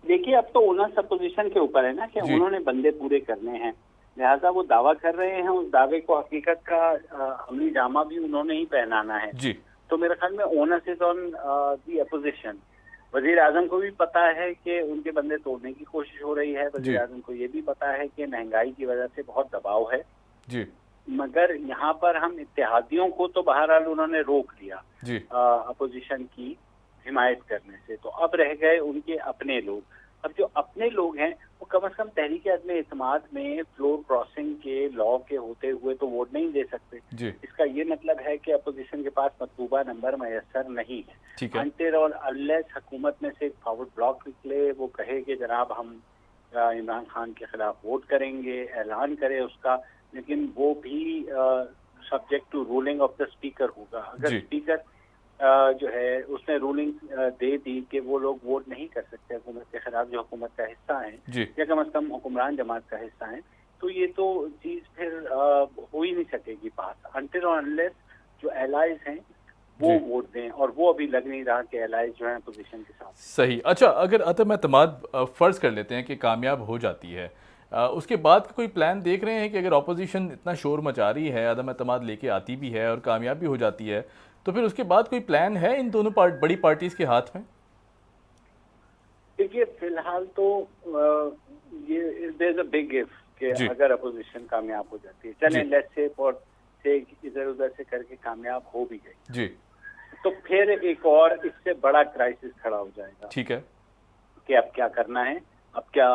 देखिए, अब तो ओनर्स अपोजिशन के ऊपर है ना कि उन्होंने बंदे पूरे करने हैं, लिहाजा वो दावा कर रहे हैं, उस दावे को हकीकत का अमली जामा भी उन्होंने ही पहनाना है जी। तो मेरे ख्याल में owners is on the opposition. वजीर आजम को भी पता है कि उनके बंदे तोड़ने की कोशिश हो रही है, वजीर आजम को ये भी पता है कि महंगाई की वजह से बहुत दबाव है जी। मगर यहाँ पर हम इत्तेहादियों को तो बहरहाल उन्होंने रोक लिया जी अपोजिशन की हिमायत करने से, तो अब रह गए उनके अपने लोग। अब जो अपने लोग हैं वो कम से कम तहरीक अदम एतमाद में फ्लोर क्रॉसिंग के लॉ के होते हुए तो वोट नहीं दे सकते जी। इसका ये मतलब है कि अपोजिशन के पास मतलूबा नंबर मैसर नहीं है। अंटिल और अनलेस हुकूमत में से एक फॉरवर्ड ब्लॉक निकले, वो कहे कि जनाब हम इमरान खान के खिलाफ वोट करेंगे, ऐलान करे उसका, लेकिन वो भी subject to ruling of the speaker होगा। अगर स्पीकर जो है उसने रूलिंग दे दी कि वो लोग वोट नहीं कर सकते हुकूमत के खिलाफ जो हुकूमत का हिस्सा है या कम से कम हुक्मरान जमात का हिस्सा है, तो ये तो चीज फिर हो ही नहीं सकेगी पास अंटिल और अनलेस जो एलाइज हैं वो वोट दें, और वो अभी लग नहीं रहा कि एलाइज जो है पोजीशन के साथ। सही। अच्छा, अगर अदम एतमाद फर्ज कर लेते हैं कि कामयाब हो जाती है, उसके बाद कोई प्लान देख रहे हैं कि अगर अपोजिशन इतना शोर मचा रही है, अदम एतमाद लेके आती भी है और कामयाब भी हो जाती है, तो फिर उसके बाद कोई प्लान है इन दोनों बड़ी पार्टीज के हाथ में? देखिए, फिलहाल तो ये there is a big if कि अगर अपोजिशन कामयाब हो जाती है, चलें लेट्स से इधर उधर से करके कामयाब हो भी गई जी, तो फिर एक और इससे बड़ा क्राइसिस खड़ा हो जाएगा। ठीक है कि अब क्या करना है, अब क्या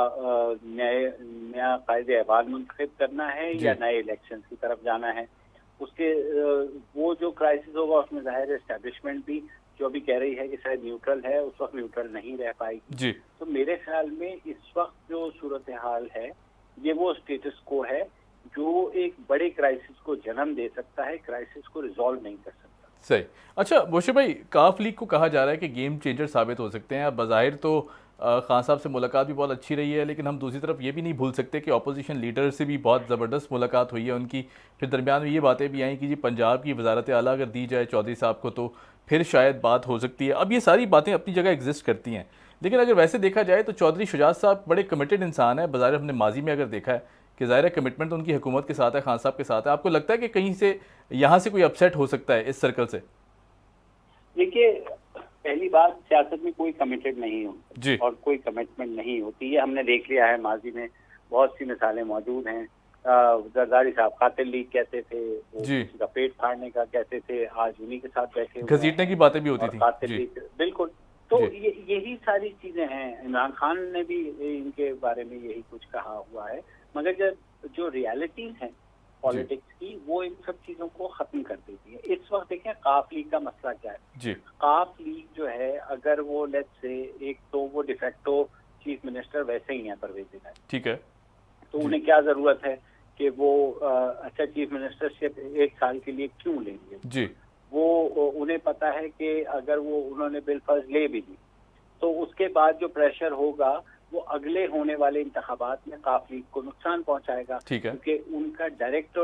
नया कायदे अहवाल मुंतखब करना है या नए इलेक्शन की तरफ जाना है। उसके वो जो क्राइसिस होगा उसमें जाहिर है एस्टेब्लिशमेंट भी जो अभी कह रही है कि शायद न्यूट्रल है, उस वक्त न्यूट्रल नहीं रह पाएगी जी। तो मेरे ख्याल में इस वक्त जो सूरत हाल है ये वो स्टेटस को है जो एक बड़े क्राइसिस को जन्म दे सकता है, क्राइसिस को रिजॉल्व नहीं कर सकता। सही। अच्छा मुबशिर भाई, काफ लीग को कहा जा रहा है कि गेम चेंजर साबित हो सकते हैं। अब बज़ाहिर तो खान साहब से मुलाकात भी बहुत अच्छी रही है, लेकिन हम दूसरी तरफ ये भी नहीं भूल सकते कि अपोजिशन लीडर से भी बहुत ज़बरदस्त मुलाकात हुई है उनकी। फिर दरमियान में ये बातें भी आई कि जी पंजाब की वजारत आला अगर दी जाए चौधरी साहब को तो फिर शायद बात हो सकती है। अब ये सारी बातें अपनी जगह एग्जिस्ट करती हैं, लेकिन अगर वैसे देखा जाए तो चौधरी शुजात साहब बड़े कमिटेड इंसान है। बज़ाहिर हमने माजी में अगर देखा है कि ज़ाहिर कमिटमेंट तो उनकी हुकूमत के साथ है, खान साहब के साथ है। आपको लगता है कि कहीं से यहाँ से कोई अपसेट हो सकता है इस सर्कल से? देखिए, पहली बात, सियासत में कोई कमिटेड नहीं होता और कोई कमिटमेंट नहीं होती, ये हमने देख लिया है माजी में, बहुत सी मिसालें मौजूद हैं। जरदारी साहब कातिल लीग कहते थे, वो किसी का पेट फाड़ने का कहते थे, आज उन्हीं के साथ बैठे घसीटने की बातें भी होती थी। कातिल लीग बिल्कुल, तो यही सारी चीजें हैं। इमरान खान ने भी इनके बारे में यही कुछ कहा हुआ है, मगर जब जो रियलिटीज हैं पॉलिटिक्स की वो इन सब चीजों को खत्म कर देती है। इस वक्त देखें काफ लीग का मसला क्या है। काफ लीग जो है, अगर वो लेट्स से एक तो वो डिफेक्टो चीफ मिनिस्टर वैसे ही हैं परवेज इलाही, ठीक है, तो उन्हें क्या जरूरत है कि वो अच्छा चीफ मिनिस्टरशिप 1 साल के लिए क्यों लेंगे जी। वो उन्हें पता है कि अगर वो उन्होंने बिलफर्ज ले भी ली तो उसके बाद जो प्रेशर होगा वो अगले होने वाले इंतखाबात में काफ लीग को नुकसान पहुंचाएगा, क्योंकि उनका डायरेक्ट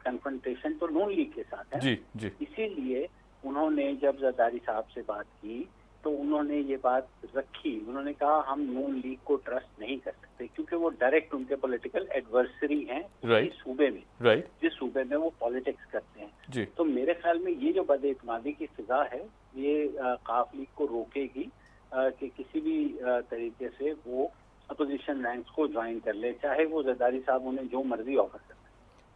कन्फ्रंटेशन तो नून लीग के साथ है जी। इसीलिए उन्होंने जब जरदारी साहब से बात की तो उन्होंने ये बात रखी, उन्होंने कहा हम नून लीग को ट्रस्ट नहीं कर सकते क्योंकि वो डायरेक्ट उनके पॉलिटिकल एडवर्सरी हैं इस सूबे में, जिस सूबे में वो पॉलिटिक्स करते हैं। तो मेरे ख्याल में ये जो बदएतमादी की फिजा है ये काफ लीग को रोकेगी कि किसी भी तरीके से वो अपोजिशन रैंक्स को ज्वाइन कर ले, चाहे वो जरदारी साहब उन्हें जो मर्जी ऑफर कर।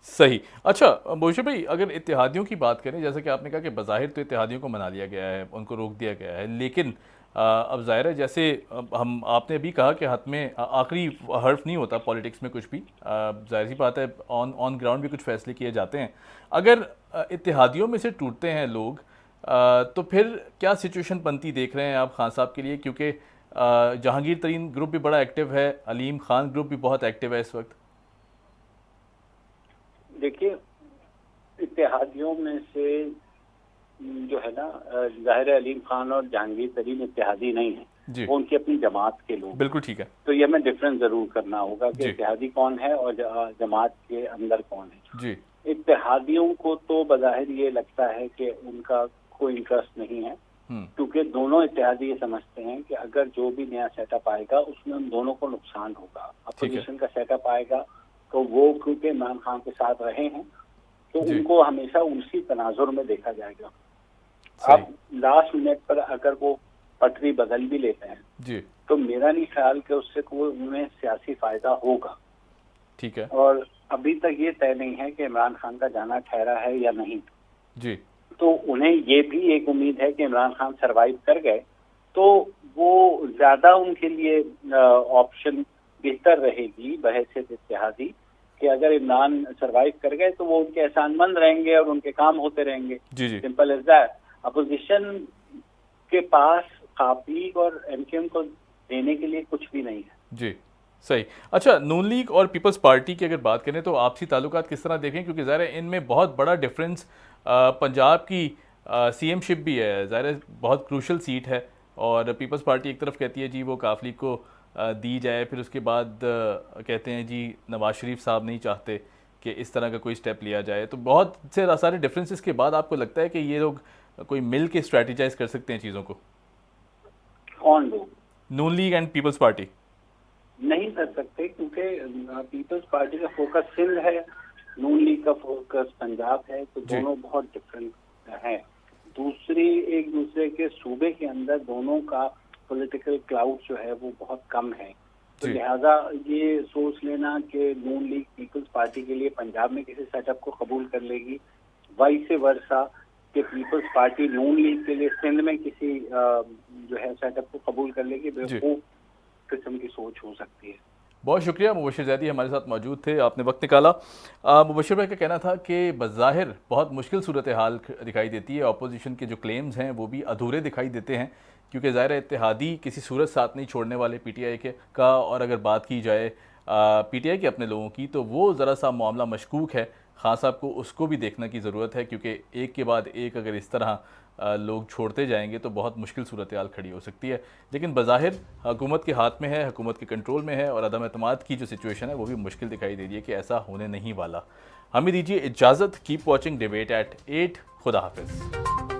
सही। अच्छा मोशे भाई, अगर इत्तेहादियों की बात करें, जैसे कि आपने कहा कि बज़ाहिर तो इत्तेहादियों को मना लिया गया है, उनको रोक दिया गया है, लेकिन अब ज़ाहिर है जैसे आपने भी कहा कि हाथ में आखिरी हर्फ नहीं होता पॉलिटिक्स में कुछ भी, जाहिर सी बात है ऑन ग्राउंड भी कुछ फैसले किए जाते हैं। अगर इत्तेहादियों में से टूटते हैं लोग तो फिर क्या सिचुएशन बनती देख रहे हैं आप खान साहब के लिए, क्योंकि जहांगीर तरीन ग्रुप भी बड़ा एक्टिव है, अलीम खान ग्रुप भी बहुत एक्टिव है इस वक्त। देखिए, इत्तेहादियों में से जो है ना, ज़ाहिर है अलीम खान और जहांगीर तरीन इत्तेहादी नहीं है, वो उनकी अपनी जमात के लोग। बिल्कुल ठीक है। तो ये हमें डिफरेंस जरूर करना होगा कि इत्तेहादी कौन है और जमात के अंदर कौन है। जी। इत्तेहादियों को तो बज़ाहिर ये लगता है कि उनका कोई इंटरेस्ट नहीं है, क्योंकि दोनों इत्तेहादी ये समझते हैं कि अगर जो भी नया सेटअप आएगा उसमें उन दोनों को नुकसान होगा। अपोजिशन का सेटअप आएगा तो वो क्योंकि इमरान खान के साथ रहे हैं तो उनको हमेशा उसी तनाजुर में देखा जाएगा। अब लास्ट मिनट पर अगर वो पटरी बदल भी लेते हैं तो मेरा नहीं ख्याल कि उससे कोई उन्हें सियासी फायदा होगा। ठीक है। और अभी तक ये तय नहीं है कि इमरान खान का जाना ठहरा है या नहीं। जी। तो उन्हें ये भी एक उम्मीद है कि इमरान खान सरवाइव कर गए तो वो ज्यादा उनके लिए ऑप्शन बेहतर रहेगी बहैसियत इत्तेहादी कि अगर इमरान सरवाइव कर गए तो वो उनके एहसानमंद रहेंगे और उनके काम होते रहेंगे। Simple as that. अपोजिशन के पास काफी और एमकेएम को देने के लिए कुछ भी नहीं है। जी, सही। अच्छा, नून लीग और पीपल्स पार्टी की अगर बात करें तो आपसी ताल्लुकात किस तरह देखें, क्योंकि ज़ाहिर है इनमें बहुत बड़ा डिफरेंस पंजाब की सीएमशिप भी है, ज़ाहिर है बहुत क्रूशल सीट है, और पीपल्स पार्टी एक तरफ कहती है जी वो काफ लीग को दी जाए, फिर उसके बाद कहते हैं जी नवाज शरीफ साहब नहीं चाहते कि इस तरह का कोई स्टेप लिया जाए। तो बहुत से सारे डिफरेंसेस के बाद आपको लगता है कि ये लोग कोई मिल के स्ट्रेटेजाइज कर सकते हैं चीज़ों को? कौन लोग? नून लीग एंड पीपल्स पार्टी नहीं कर सकते, क्योंकि पीपल्स पार्टी का फोकस सिंध है, नून लीग का फोकस पंजाब है, तो दोनों बहुत डिफरेंट है। दूसरी, एक दूसरे के सूबे के अंदर दोनों का पॉलिटिकल क्लाउड जो है वो बहुत कम है। तो लिहाजा ये सोच लेना कि नून लीग पीपल्स पार्टी के लिए पंजाब में किसी सेटअप को कबूल कर लेगी, वाइस वर्सा कि पीपल्स पार्टी नून लीग के लिए सिंध में किसी जो है सेटअप को कबूल कर लेगी, बेवकूफ किस्म की सोच हो सकती है। बहुत शुक्रिया। मुबशिर ज़ैदी हमारे साथ मौजूद थे, आपने वक्त निकाला। मुबशिर भाई का कहना था कि बज़ाहिर बहुत मुश्किल सूरत हाल दिखाई देती है, अपोजिशन के जो क्लेम्स हैं वो भी अधूरे दिखाई देते हैं, क्योंकि ज़ाहिर इत्तेहादी किसी सूरत साथ नहीं छोड़ने वाले पीटीआई के का। और अगर बात की जाए पीटीआई के अपने लोगों की तो वो ज़रा सा मामला मशकूक है। खान साहब को उसको भी देखने की ज़रूरत है, क्योंकि एक के बाद एक अगर इस तरह लोग छोड़ते जाएंगे तो बहुत मुश्किल सूरत हाल खड़ी हो सकती है। लेकिन बज़ाहिर हुकूमत के हाथ में है, हुकूमत के कंट्रोल में है, और अदम एतमाद की जो सिचुएशन है वो भी मुश्किल दिखाई दे रही है कि ऐसा होने नहीं वाला। हमें दीजिए इजाज़त। Keep watching debate at 8। खुदा हाफिज़।